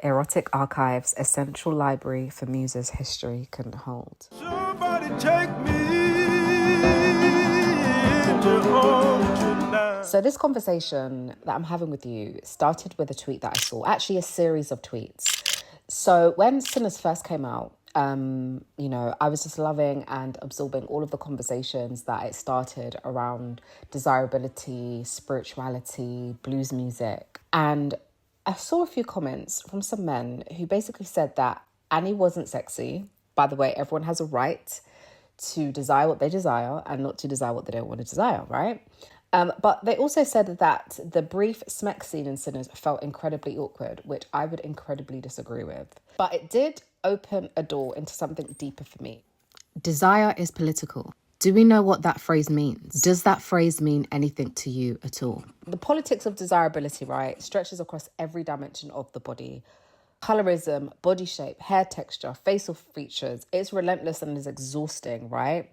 Erotic Archives, essential library for muses history couldn't hold. Somebody take me to hold tonight. So this conversation that I'm having with you started with a tweet that I saw, actually a series of tweets. So when Sinners first came out, I was just loving and absorbing all of the conversations that it started around desirability, spirituality, blues music. And I saw a few comments from some men who basically said that Annie wasn't sexy. By the way, everyone has a right to desire what they desire and not to desire what they don't want to desire, right? But they also said that the brief smack scene in Sinners felt incredibly awkward, which I would incredibly disagree with. But it did open a door into something deeper for me. Desire is political. Do we know what that phrase means? Does that phrase mean anything to you at all? The politics of desirability, right, stretches across every dimension of the body. Colourism, body shape, hair texture, facial features. It's relentless and is exhausting, right?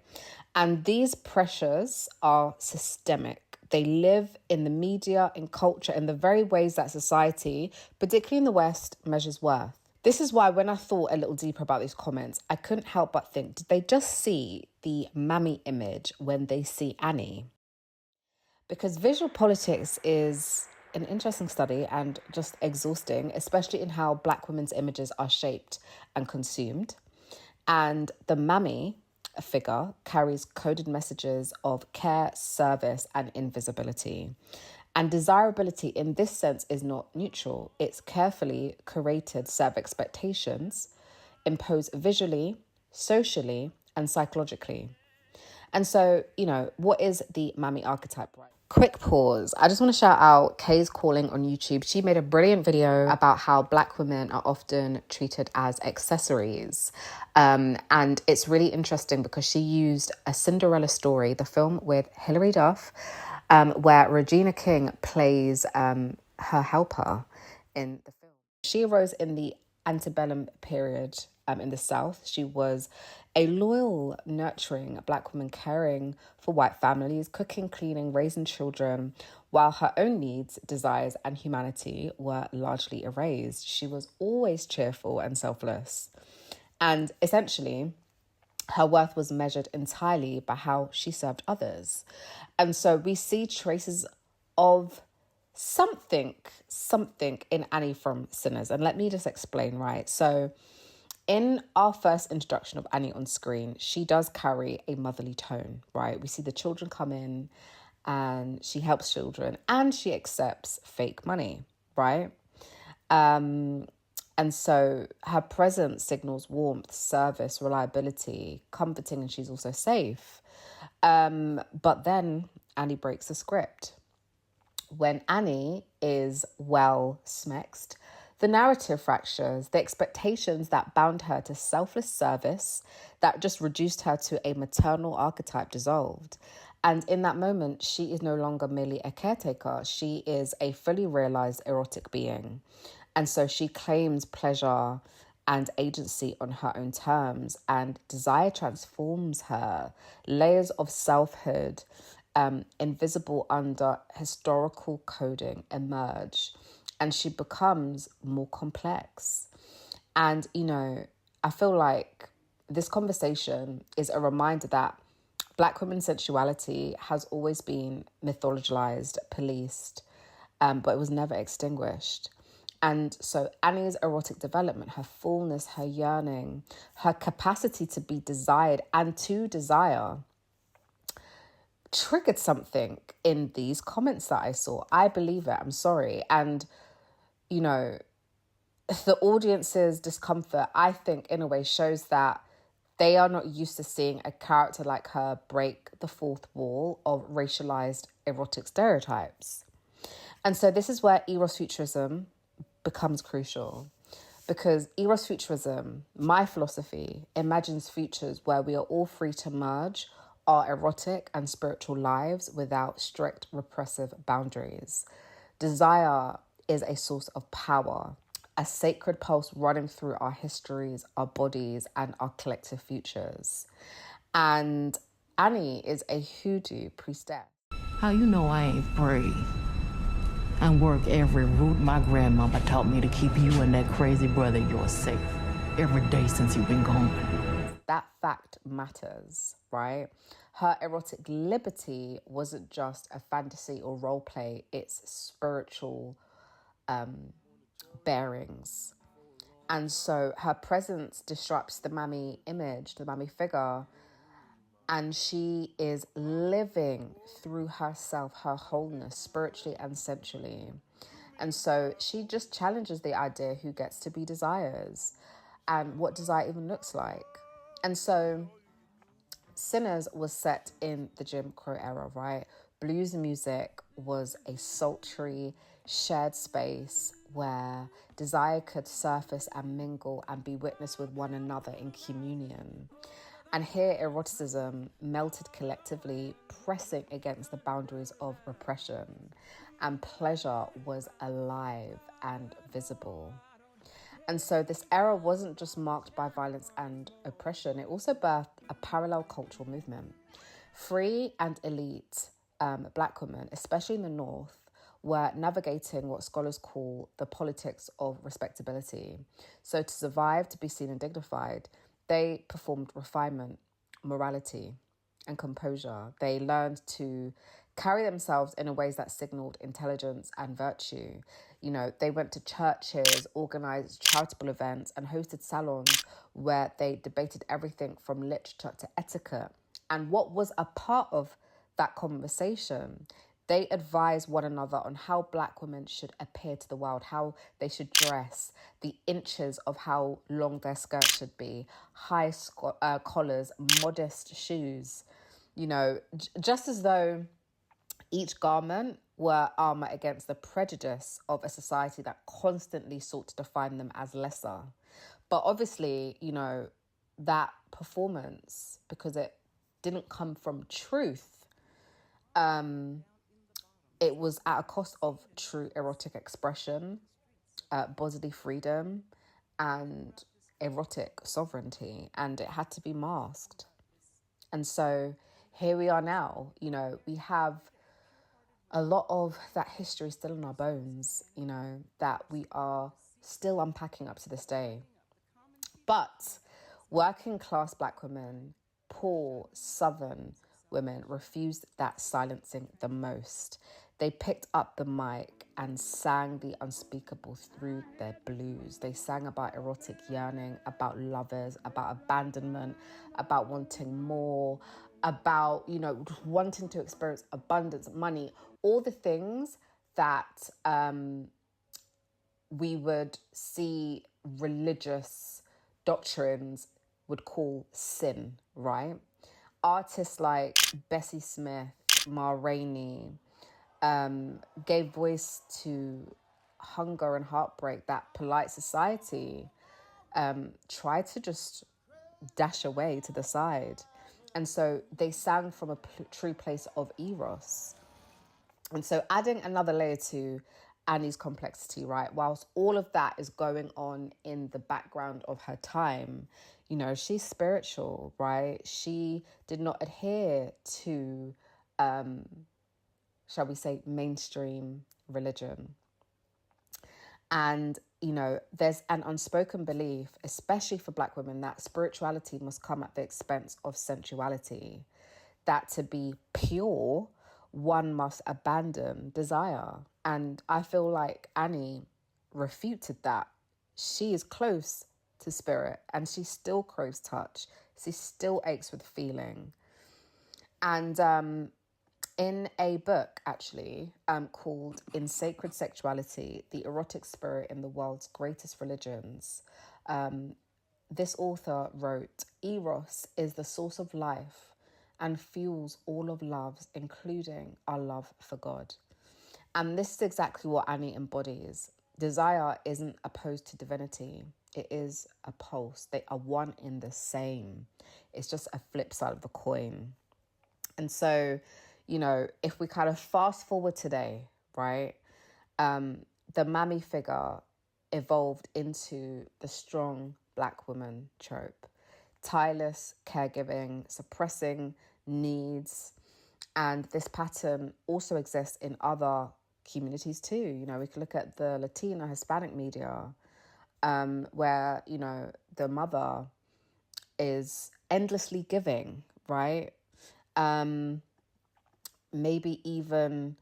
And these pressures are systemic. They live in the media, in culture, in the very ways that society, particularly in the West, measures worth. This is why when I thought a little deeper about these comments, I couldn't help but think, did they just see the MAMMY image when they see Annie? Because visual politics is an interesting study and just exhausting, especially in how Black women's images are shaped and consumed. And the MAMMY figure carries coded messages of care, service, and invisibility. And desirability in this sense is not neutral. It's carefully curated set of expectations imposed visually, socially, and psychologically. And so, what is the MAMMY archetype? Quick pause. I just want to shout out Kay's Calling on YouTube. She made a brilliant video about how Black women are often treated as accessories. And it's really interesting because she used a Cinderella story, the film with Hilary Duff, where Regina King plays her helper in the film. She arose in the antebellum period in the South. She was a loyal, nurturing Black woman caring for white families, cooking, cleaning, raising children, while her own needs, desires, and humanity were largely erased. She was always cheerful and selfless. And essentially, her worth was measured entirely by how she served others. And so we see traces of something in Annie from Sinners. And let me just explain, right? So in our first introduction of Annie on screen, she does carry a motherly tone, right? We see the children come in and she helps children and she accepts fake money, right? And so her presence signals warmth, service, reliability, comforting, and she's also safe. But then Annie breaks the script. When Annie is well smexed, the narrative fractures, the expectations that bound her to selfless service, that just reduced her to a maternal archetype, dissolved. And in that moment, she is no longer merely a caretaker. She is a fully realized erotic being. And so she claims pleasure and agency on her own terms, and desire transforms her. Layers of selfhood, invisible under historical coding, emerge. And she becomes more complex. And, I feel like this conversation is a reminder that Black women's sensuality has always been mythologized, policed, but it was never extinguished. And so Annie's erotic development, her fullness, her yearning, her capacity to be desired and to desire triggered something in these comments that I saw. I believe it. I'm sorry. And the audience's discomfort, I think, in a way, shows that they are not used to seeing a character like her break the fourth wall of racialized erotic stereotypes. And so this is where erosfuturism becomes crucial, because erosfuturism, my philosophy, imagines futures where we are all free to merge our erotic and spiritual lives without strict repressive boundaries. Desire is a source of power, a sacred pulse running through our histories, our bodies, and our collective futures. And Annie is a hoodoo priestess. How you know I ain't brave? and work every route my grandmama taught me to keep you and that crazy brother of yours safe every day since you've been gone. That fact matters, right? Her erotic liberty wasn't just a fantasy or role play, it's spiritual bearings. And so her presence disrupts the mammy image, the mammy figure, and she is living through herself, her wholeness, spiritually and sensually. And so she just challenges the idea who gets to be desires and what desire even looks like. And so Sinners was set in the Jim Crow era, right? Blues music was a sultry, shared space where desire could surface and mingle and be witnessed with one another in communion. And here, eroticism melted collectively, pressing against the boundaries of repression, and pleasure was alive and visible. And so this era wasn't just marked by violence and oppression, it also birthed a parallel cultural movement. Free and elite Black women, especially in the North, were navigating what scholars call the politics of respectability. So to survive, to be seen and dignified, they performed refinement, morality, and composure. They learned to carry themselves in a ways that signaled intelligence and virtue. You know, they went to churches, organized charitable events, and hosted salons where they debated everything from literature to etiquette. And what was a part of that conversation, they advised one another on how Black women should appear to the world, how they should dress, the inches of how long their skirts should be, high collars, modest shoes, you know, just as though each garment were armor against the prejudice of a society that constantly sought to define them as lesser. But obviously, you know, that performance, because it didn't come from truth, it was at a cost of true erotic expression, bodily freedom, and erotic sovereignty, and it had to be masked. And so here we are now, you know, we have a lot of that history still in our bones, you know, that we are still unpacking up to this day. But working class Black women, poor Southern women, refused that silencing the most. They picked up the mic and sang the unspeakable through their blues. They sang about erotic yearning, about lovers, about abandonment, about wanting more, about, you know, wanting to experience abundance, money, all the things that we would see religious doctrines would call sin, right? Artists like Bessie Smith, Ma Rainey, gave voice to hunger and heartbreak that polite society tried to just dash away to the side. And so they sang from a true place of eros. And so adding another layer to Annie's complexity, right? Whilst all of that is going on in the background of her time, you know, she's spiritual, right? She did not adhere to, shall we say, mainstream religion. And, you know, there's an unspoken belief, especially for Black women, that spirituality must come at the expense of sensuality. That to be pure, one must abandon desire. And I feel like Annie refuted that. She is close to spirit and she still craves touch. She still aches with feeling. And in a book, actually, called In Sacred Sexuality, The Erotic Spirit in the World's Greatest Religions, this author wrote, Eros is the source of life and fuels all of loves, including our love for God. And this is exactly what Annie embodies. Desire isn't opposed to divinity. It is a pulse. They are one in the same. It's just a flip side of the coin. And so, you know, if we kind of fast forward today, right, the mammy figure evolved into the strong Black woman trope. Tireless caregiving, suppressing needs. And this pattern also exists in other communities too. You know, we could look at the Latino, Hispanic media, where, you know, the mother is endlessly giving, right? Maybe even,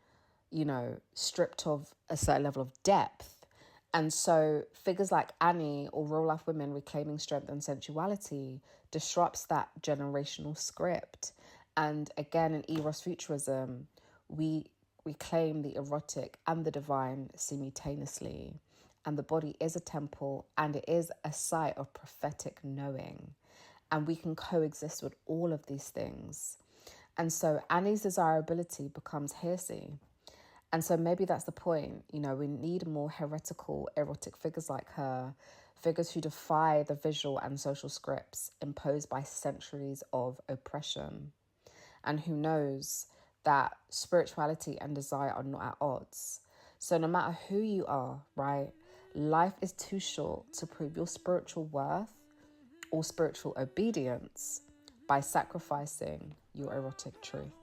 you know, stripped of a certain level of depth. And so figures like Annie or real life women reclaiming strength and sensuality disrupts that generational script. And again, in erosfuturism, we claim the erotic and the divine simultaneously. And the body is a temple and it is a site of prophetic knowing. And we can coexist with all of these things. And so Annie's desirability becomes heresy. And so maybe that's the point. You know, we need more heretical, erotic figures like her, figures who defy the visual and social scripts imposed by centuries of oppression, and who knows that spirituality and desire are not at odds. So no matter who you are, right, life is too short to prove your spiritual worth or spiritual obedience by sacrificing your erotic truth.